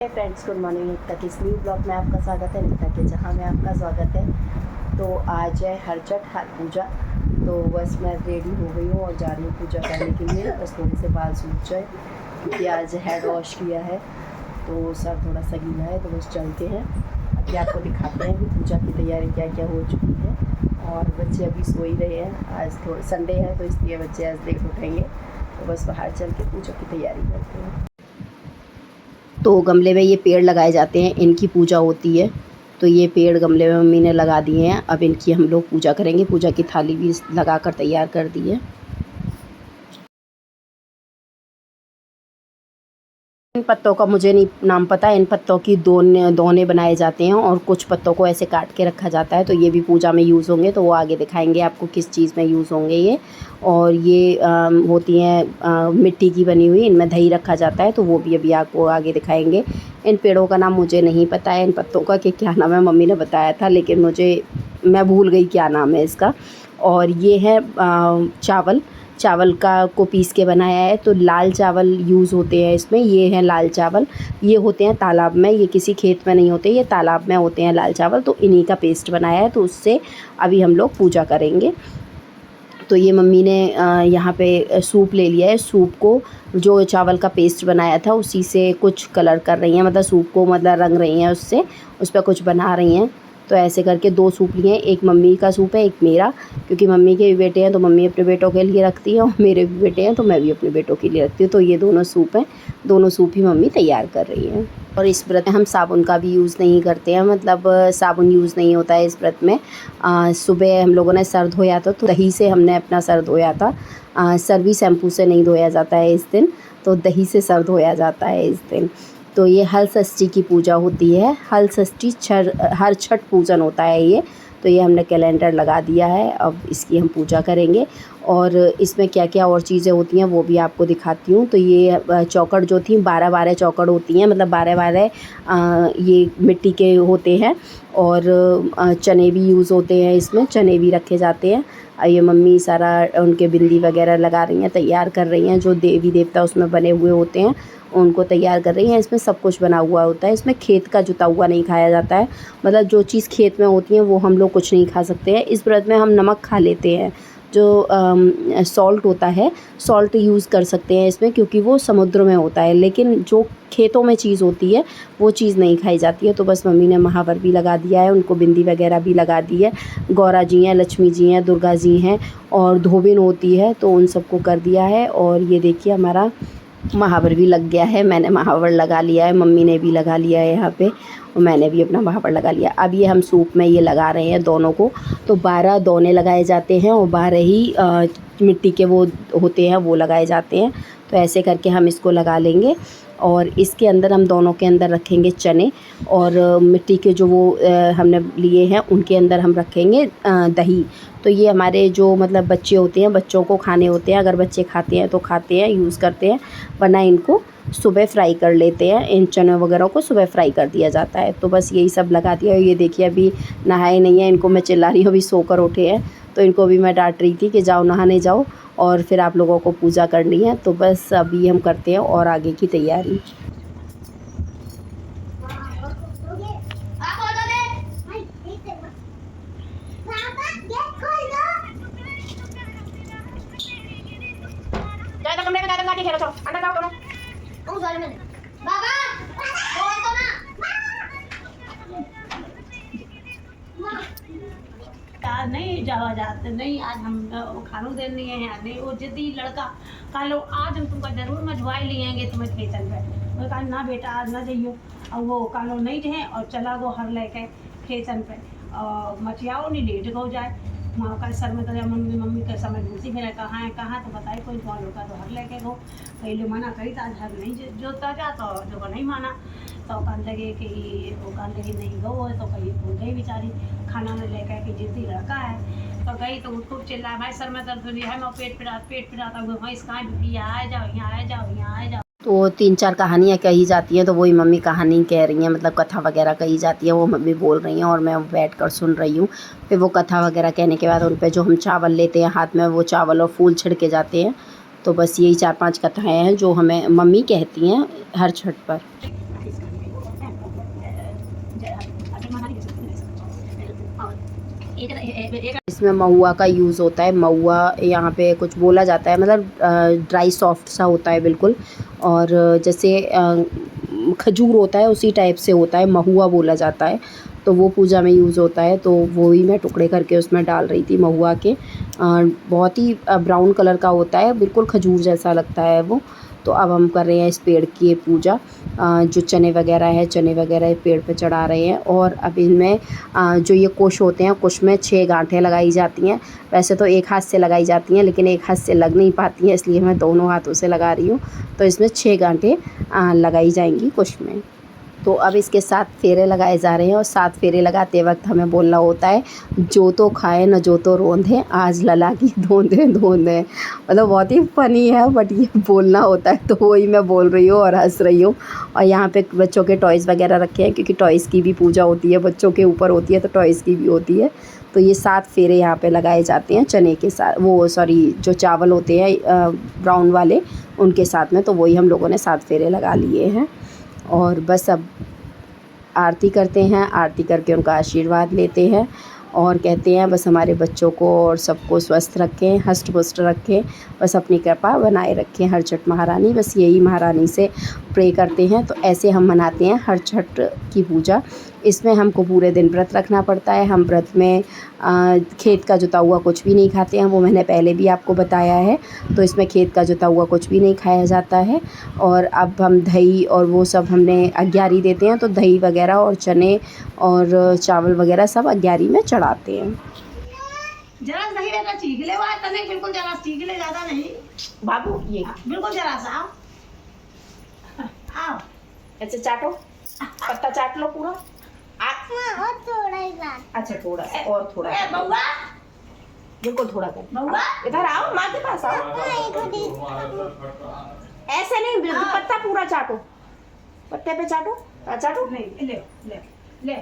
Friends, good morning. एकता के इस new blog में आपका स्वागत है। एकता के जहाँ में आपका स्वागत है। तो आज है हरचट हर पूजा। तो बस मैं रेडी हो गई हूँ और जा रही हूँ पूजा करने के लिए। बस थोड़े से बाल सूख जाए क्योंकि आज हेड वॉश किया है तो सर थोड़ा सा गीला है। तो बस चलते हैं, अभी आपको दिखाते हैं कि पूजा की तैयारी क्या क्या हो चुकी है। और बच्चे अभी सो ही रहे हैं, आज थोड़ा संडे है तो इसलिए बच्चे आज लेट उठेंगे। तो बस बाहर चल के पूजा की तैयारी करते हैं। तो गमले में ये पेड़ लगाए जाते हैं, इनकी पूजा होती है। तो ये पेड़ गमले में मम्मी ने लगा दिए हैं। अब इनकी हम लोग पूजा करेंगे। पूजा की थाली भी लगा कर तैयार कर दी है। इन पत्तों का मुझे नहीं नाम पता। इन पत्तों की दोने बनाए जाते हैं और कुछ पत्तों को ऐसे काट के रखा जाता है। तो ये भी पूजा में यूज़ होंगे, तो वो आगे दिखाएंगे आपको किस चीज़ में यूज़ होंगे ये। और ये होती हैं मिट्टी की बनी हुई, इनमें दही रखा जाता है, तो वो भी अभी आपको आगे दिखाएंगे। इन पेड़ों का नाम मुझे नहीं पता है, इन पत्तों का कि क्या नाम है। मम्मी ने बताया था लेकिन मैं भूल गई क्या नाम है इसका। और ये है चावल को पीस के बनाया है। तो लाल चावल यूज़ होते हैं इसमें। ये हैं लाल चावल, ये होते हैं तालाब में, ये किसी खेत में नहीं होते, ये तालाब में होते हैं लाल चावल। तो इन्हीं का पेस्ट बनाया है, तो उससे अभी हम लोग पूजा करेंगे। तो ये मम्मी ने यहाँ पे सूप ले लिया है। सूप को जो चावल का पेस्ट बनाया था उसी से कुछ कलर कर रही हैं, मतलब सूप को मतलब रंग रही हैं, उससे उस पर कुछ बना रही हैं। तो ऐसे करके 2 सूप लिए हैं, एक मम्मी का सूप है, एक मेरा। क्योंकि मम्मी के भी बेटे हैं तो मम्मी अपने बेटों के लिए रखती है, और मेरे भी बेटे हैं तो मैं भी अपने बेटों के लिए रखती हूँ। तो ये दोनों सूप हैं, दोनों सूप ही मम्मी तैयार कर रही हैं। और इस व्रत में हम साबुन का भी यूज़ नहीं करते हैं, मतलब साबुन यूज़ नहीं होता है इस व्रत में। सुबह हम लोगों ने सर धोया था, तो दही से हमने अपना सर धोया था। सर भी शैम्पू से नहीं धोया जाता है इस दिन, तो दही से सर धोया जाता है इस दिन। तो ये हल षष्ठी की पूजा होती है। हल षष्ठी हर छठ पूजन होता है ये। तो ये हमने कैलेंडर लगा दिया है, अब इसकी हम पूजा करेंगे। और इसमें क्या क्या और चीज़ें होती हैं वो भी आपको दिखाती हूँ। तो ये चौकड़ जो थी 12-12 चौकड़ होती हैं, मतलब 12-12 ये मिट्टी के होते हैं। और चने भी यूज़ होते हैं इसमें, चने भी रखे जाते हैं। ये मम्मी सारा उनके बिंदी वगैरह लगा रही हैं, तैयार कर रही हैं। जो देवी देवता उसमें बने हुए होते हैं उनको तैयार कर रही हैं। इसमें सब कुछ बना हुआ होता है। इसमें खेत का जुता हुआ नहीं खाया जाता है, मतलब जो चीज़ खेत में होती है वो हम लोग कुछ नहीं खा सकते हैं। इस व्रत में हम नमक खा लेते हैं, जो सॉल्ट होता है, सॉल्ट यूज़ कर सकते हैं इसमें, क्योंकि वो समुद्र में होता है। लेकिन जो खेतों में चीज़ होती है वो चीज़ नहीं खाई जाती है। तो बस मम्मी ने महावर भी लगा दिया है, उनको बिंदी वगैरह भी लगा दी है। गौरा जी हैं, लक्ष्मी जी हैं, दुर्गा जी हैं, और धोबिन होती है, तो उन सबको कर दिया है। और ये देखिए हमारा महावर भी लग गया है। मैंने महावर लगा लिया है, मम्मी ने भी लगा लिया है यहाँ पे, और मैंने भी अपना महावर लगा लिया। अब ये हम सूप में ये लगा रहे हैं दोनों को। तो 12 दोने लगाए जाते हैं और 12 ही मिट्टी के वो होते हैं, वो लगाए जाते हैं। तो ऐसे करके हम इसको लगा लेंगे। और इसके अंदर हम दोनों के अंदर रखेंगे चने, और मिट्टी के जो वो हमने लिए हैं उनके अंदर हम रखेंगे दही। तो ये हमारे जो मतलब बच्चे होते हैं, बच्चों को खाने होते हैं। अगर बच्चे खाते हैं तो खाते हैं, यूज़ करते हैं, वरना इनको सुबह फ्राई कर लेते हैं। इन चने वगैरह को सुबह फ्राई कर दिया जाता है। तो बस यही सब लगा दिया। ये देखिए अभी नहाए नहीं हैं, इनको मैं चिल्ला रही हूँ, अभी सोकर उठे हैं। तो इनको भी मैं डांट रही थी कि जाओ नहाने जाओ, और फिर आप लोगों को पूजा करनी है। तो बस अभी हम करते हैं और आगे की तैयारी। खेलो, चलो अंदर जाओ दोनों। बाबा बोल तो ना। आज नहीं जावा जाते, नहीं आज हम खानू देनी है यहाँ नहीं। वो जिद्दी लड़का कह लो आज हम तुमको जरूर मझवाई लिएंगे तुम्हें खेतन पे। वो कहा ना बेटा आज ना जाइयो। और वो कह लो नहीं जाए और चला गो हर लेके खेतन पे, और मचियाओ नहीं लेट गो जाए। वहाँ का सर में तो मम्मी के समय घूसी फिर कहाँ तो बताए कोई वहाँ लोग तो हर लेके गो। पहले मना करी तो आज हर नहीं जोता जा, तो जो नहीं माना। तो कहने लगे कि वो कहने लगे नहीं गो। तो कहीं भूल गई बेचारी, खाना में लेकर के जिद्दी लड़का है। तो गई तो उसको चिल्ला भाई सर में दर्द हो रही है, मैं पेट पिराता हुआ वहीं कहाँ भी आ जाओ, यहाँ आ जाओ, यहाँ आ जाओ। तो 3-4 कहानियाँ कही जाती हैं, तो वही मम्मी कहानी कह रही हैं, मतलब कथा वगैरह कही जाती है, वो मम्मी बोल रही हैं और मैं बैठ कर सुन रही हूँ। फिर वो कथा वगैरह कहने के बाद उन पे जो हम चावल लेते हैं हाथ में, वो चावल और फूल छिड़के जाते हैं। तो बस यही 4-5 कथाएँ हैं जो हमें मम्मी कहती हैं हर छठ पर। इसमें महुआ का यूज़ होता है। महुआ यहाँ पे कुछ बोला जाता है, मतलब ड्राई सॉफ्ट सा होता है बिल्कुल, और जैसे खजूर होता है उसी टाइप से होता है, महुआ बोला जाता है। तो वो पूजा में यूज़ होता है, तो वो ही मैं टुकड़े करके उसमें डाल रही थी महुआ के। बहुत ही ब्राउन कलर का होता है, बिल्कुल खजूर जैसा लगता है वो। तो अब हम कर रहे हैं इस पेड़ की पूजा। जो चने वगैरह है, चने वगैरह पेड़ पे चढ़ा रहे हैं। और अब इनमें जो ये कुश होते हैं, कुश में 6 गांठें लगाई जाती हैं। वैसे तो एक हाथ से लगाई जाती हैं, लेकिन एक हाथ से लग नहीं पाती हैं, इसलिए मैं दोनों हाथों से लगा रही हूँ। तो इसमें 6 गांठें लगाई जाएंगी कुश में। तो अब इसके 7 फेरे लगाए जा रहे हैं, और 7 फेरे लगाते वक्त हमें बोलना होता है, जो तो खाए न जो तो रोंधे, आज लला की धोंधे धोंधे। मतलब बहुत ही फ़नी है, बट ये बोलना होता है, तो वही मैं बोल रही हूँ और हंस रही हूँ। और यहाँ पे बच्चों के टॉयज़ वगैरह रखे हैं, क्योंकि टॉयज़ की भी पूजा होती है, बच्चों के ऊपर होती है तो टॉयज़ की भी होती है। तो ये 7 फेरे यहाँ पे लगाए जाते हैं चने के साथ, वो सॉरी जो चावल होते हैं ब्राउन वाले, उनके साथ में। तो वही हम लोगों ने 7 फेरे लगा लिए हैं। और बस अब आरती करते हैं, आरती करके उनका आशीर्वाद लेते हैं, और कहते हैं बस हमारे बच्चों को और सबको स्वस्थ रखें, हष्ट पुष्ट रखें, बस अपनी कृपा बनाए रखें हर छठ महारानी। बस यही महारानी से प्रे करते हैं। तो ऐसे हम मनाते हैं हर छठ की पूजा। इसमें हमको पूरे दिन व्रत रखना पड़ता है। हम व्रत में खेत का जुता हुआ कुछ भी नहीं खाते हैं, वो मैंने पहले भी आपको बताया है। तो इसमें खेत का जुता हुआ कुछ भी नहीं खाया जाता है। और अब हम दही और वो सब हमने अग्यारी देते हैं, तो दही वगैरह और चने और चावल वगैरह सब अग्यारी में चढ़ाते हैं। जरा दही लेकर चीख ले, वाह तने बिल्कुल जरा चीख ले, ज़्यादा नहीं बाबू ये बिल्कुल जरा सा। आओ ऐसे चाटो, पत्ता चाट लो पूरा। और थोड़ा ही बात। अच्छा थोड़ा सा और थोड़ा ए बउआ, बिल्कुल थोड़ा कर। बउआ इधर आओ, माँ के पास आओ। ऐसे नहीं, बिल्कुल पत्ता पूरा चाटो, पत्ते पे चाटो, चाटो। नहीं, ले ले ले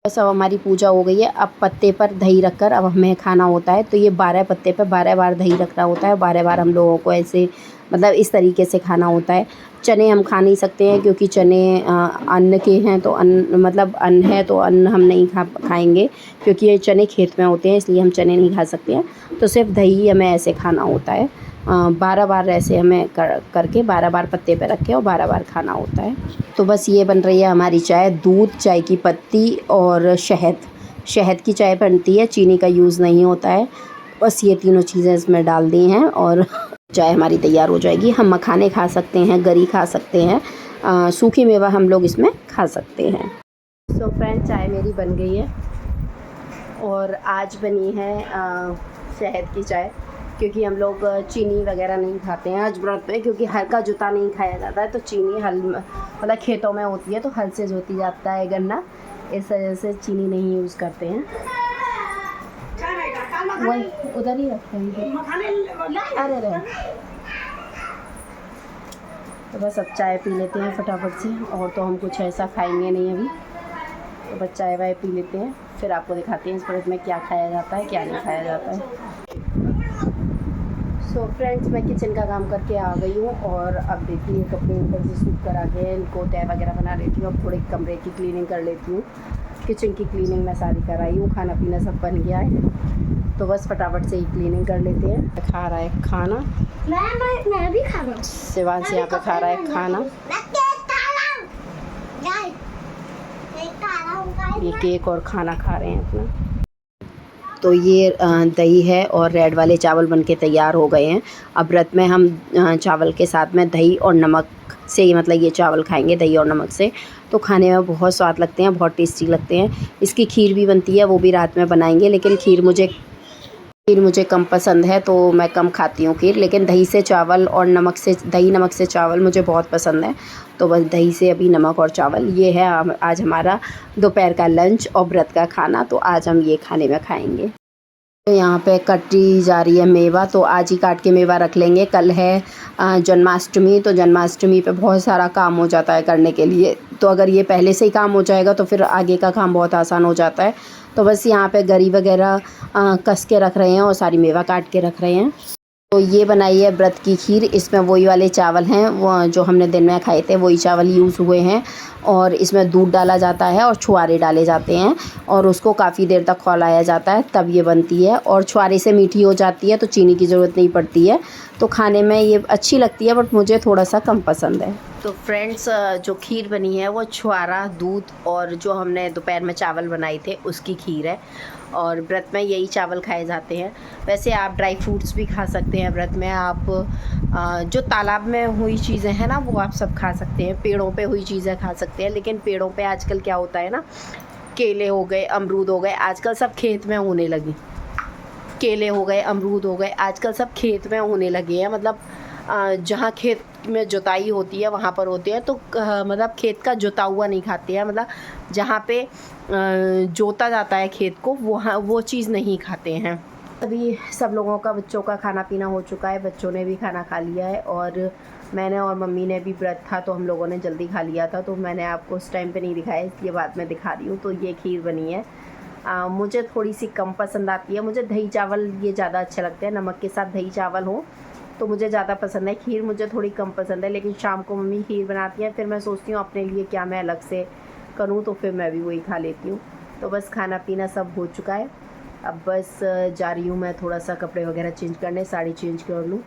बस अब हमारी पूजा हो गई है। अब पत्ते पर दही रखकर अब हमें खाना होता है। तो ये 12 पत्ते पर 12 बार दही रखना होता है, 12 बार हम लोगों को ऐसे मतलब इस तरीके से खाना होता है। चने हम खा नहीं सकते हैं, क्योंकि चने अन्न के हैं, तो अन्न मतलब अन्न है, तो अन्न हम नहीं खाएंगे, क्योंकि ये चने खेत में होते हैं, इसलिए हम चने नहीं खा सकते हैं। तो सिर्फ दही हमें ऐसे खाना होता है। 12 बार ऐसे हमें करके 12 बार पत्ते पे रख के और 12 बार खाना होता है। तो बस ये बन रही है हमारी चाय। दूध, चाय की पत्ती और शहद की चाय बनती है, चीनी का यूज़ नहीं होता है। बस ये तीनों चीज़ें इसमें डाल दी हैं और चाय हमारी तैयार हो जाएगी। हम मखाने खा सकते हैं, गरी खा सकते हैं, सूखी मेवा हम लोग इसमें खा सकते हैं। सो फ्रेंड, चाय मेरी बन गई है, और आज बनी है शहद की चाय, क्योंकि हम लोग चीनी वगैरह नहीं खाते हैं आज व्रत पे, क्योंकि हल का जुता नहीं खाया जाता है। तो चीनी हल मतलब खेतों में होती है, तो हल से जोती जाता है गन्ना, इस वजह से चीनी नहीं यूज़ करते हैं। वही उधर ही रखते हैं। अरे रे, तो बस अब चाय पी लेते हैं फटाफट से, और तो हम कुछ ऐसा खाएंगे नहीं अभी। तो बस चाय वाय पी लेते हैं, फिर आपको दिखाते हैं इस व्रत में क्या खाया जाता है, क्या नहीं खाया जाता है। सो फ्रेंड्स, मैं किचन का काम करके आ गई हूँ, और अब देखिए कपड़े ऊपर से सूख कर आ गए हैं, इनको तय वगैरह बना लेती हूँ। अब थोड़ी कमरे की क्लीनिंग कर लेती हूँ। किचन की क्लीनिंग मैं सारी कराई हूँ, खाना पीना सब बन गया है, तो बस फटाफट से ही क्लीनिंग कर लेते हैं। खा रहा है खाना, मैं भी खा रहा हूँ। शिवांश यहाँ पे खा रहा है खाना। ये केक और खाना खा रहे हैं अपना। तो ये दही है और रेड वाले चावल बनके तैयार हो गए हैं। अब व्रत में हम चावल के साथ में दही और नमक से ही मतलब ये चावल खाएंगे, दही और नमक से। तो खाने में बहुत स्वाद लगते हैं, बहुत टेस्टी लगते हैं। इसकी खीर भी बनती है, वो भी रात में बनाएंगे, लेकिन खीर मुझे कम पसंद है, तो मैं कम खाती हूँ खीर। लेकिन दही से चावल और दही नमक से चावल मुझे बहुत पसंद है। तो बस दही से अभी नमक और चावल, ये है आज हमारा दोपहर का लंच और व्रत का खाना। तो आज हम ये खाने में खाएंगे। तो यहाँ पे कटी जा रही है मेवा, तो आज ही काट के मेवा रख लेंगे। कल है जन्माष्टमी, तो जन्माष्टमी पे बहुत सारा काम हो जाता है करने के लिए। तो अगर ये पहले से ही काम हो जाएगा तो फिर आगे का काम बहुत आसान हो जाता है। तो बस यहाँ पे गरी वगैरह कस के रख रहे हैं और सारी मेवा काट के रख रहे हैं। तो ये बनाई है व्रत की खीर। इसमें वही वाले चावल हैं वो जो हमने दिन में खाए थे, वही चावल यूज़ हुए हैं और इसमें दूध डाला जाता है और छुआरे डाले जाते हैं और उसको काफ़ी देर तक खौलाया जाता है, तब ये बनती है। और छुआरे से मीठी हो जाती है तो चीनी की ज़रूरत नहीं पड़ती है, तो खाने में ये अच्छी लगती है, बट मुझे थोड़ा सा कम पसंद है। तो फ्रेंड्स, जो खीर बनी है वो छुआरा, दूध और जो हमने दोपहर में चावल बनाए थे उसकी खीर है और व्रत में यही चावल खाए जाते हैं। वैसे आप ड्राई फ्रूट्स भी खा सकते हैं व्रत में। आप जो तालाब में हुई चीज़ें हैं ना वो आप सब खा सकते हैं, पेड़ों पे हुई चीज़ें खा सकते हैं। लेकिन पेड़ों पे आजकल क्या होता है ना, केले हो गए, अमरूद हो गए, आजकल सब खेत में होने लगी। केले हो गए, अमरूद हो गए, आजकल सब खेत में होने लगे हैं। मतलब जहाँ खेत में जुताई होती है वहाँ पर होते हैं, तो मतलब खेत का जुता हुआ नहीं खाते हैं। मतलब जहाँ पे जोता जाता है खेत को वहाँ वो चीज़ नहीं खाते हैं। अभी सब लोगों का, बच्चों का खाना पीना हो चुका है, बच्चों ने भी खाना खा लिया है और मैंने और मम्मी ने भी व्रत था तो हम लोगों ने जल्दी खा लिया था, तो मैंने आपको उस टाइम पे नहीं दिखाया, इसलिए बाद में दिखा रही हूँ। तो ये खीर बनी है। मुझे थोड़ी सी कम पसंद आती है, मुझे दही चावल ये ज़्यादा अच्छे लगते हैं, नमक के साथ दही चावल हो तो मुझे ज़्यादा पसंद है। खीर मुझे थोड़ी कम पसंद है, लेकिन शाम को मम्मी खीर बनाती हैं, फिर मैं सोचती हूँ अपने लिए क्या मैं अलग से करूँ, तो फिर मैं भी वही खा लेती हूँ। तो बस खाना पीना सब हो चुका है, अब बस जा रही हूँ मैं थोड़ा सा कपड़े वगैरह चेंज करने, साड़ी चेंज कर लूँ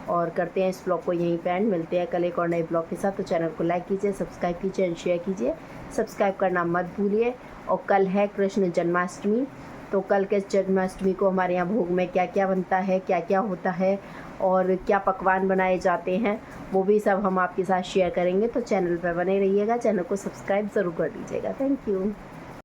और करते हैं इस ब्लॉग को यहीं पे एंड। मिलते हैं कल एक और नए ब्लॉग के साथ। तो चैनल को लाइक कीजिए, सब्सक्राइब कीजिए एंड शेयर कीजिए। सब्सक्राइब करना मत भूलिए। और कल है कृष्ण जन्माष्टमी, तो कल के जन्माष्टमी को हमारे यहाँ भोग में क्या क्या बनता है, क्या क्या होता है और क्या पकवान बनाए जाते हैं, वो भी सब हम आपके साथ शेयर करेंगे। तो चैनल पर बने रहिएगा, चैनल को सब्सक्राइब ज़रूर कर दीजिएगा। Thank you.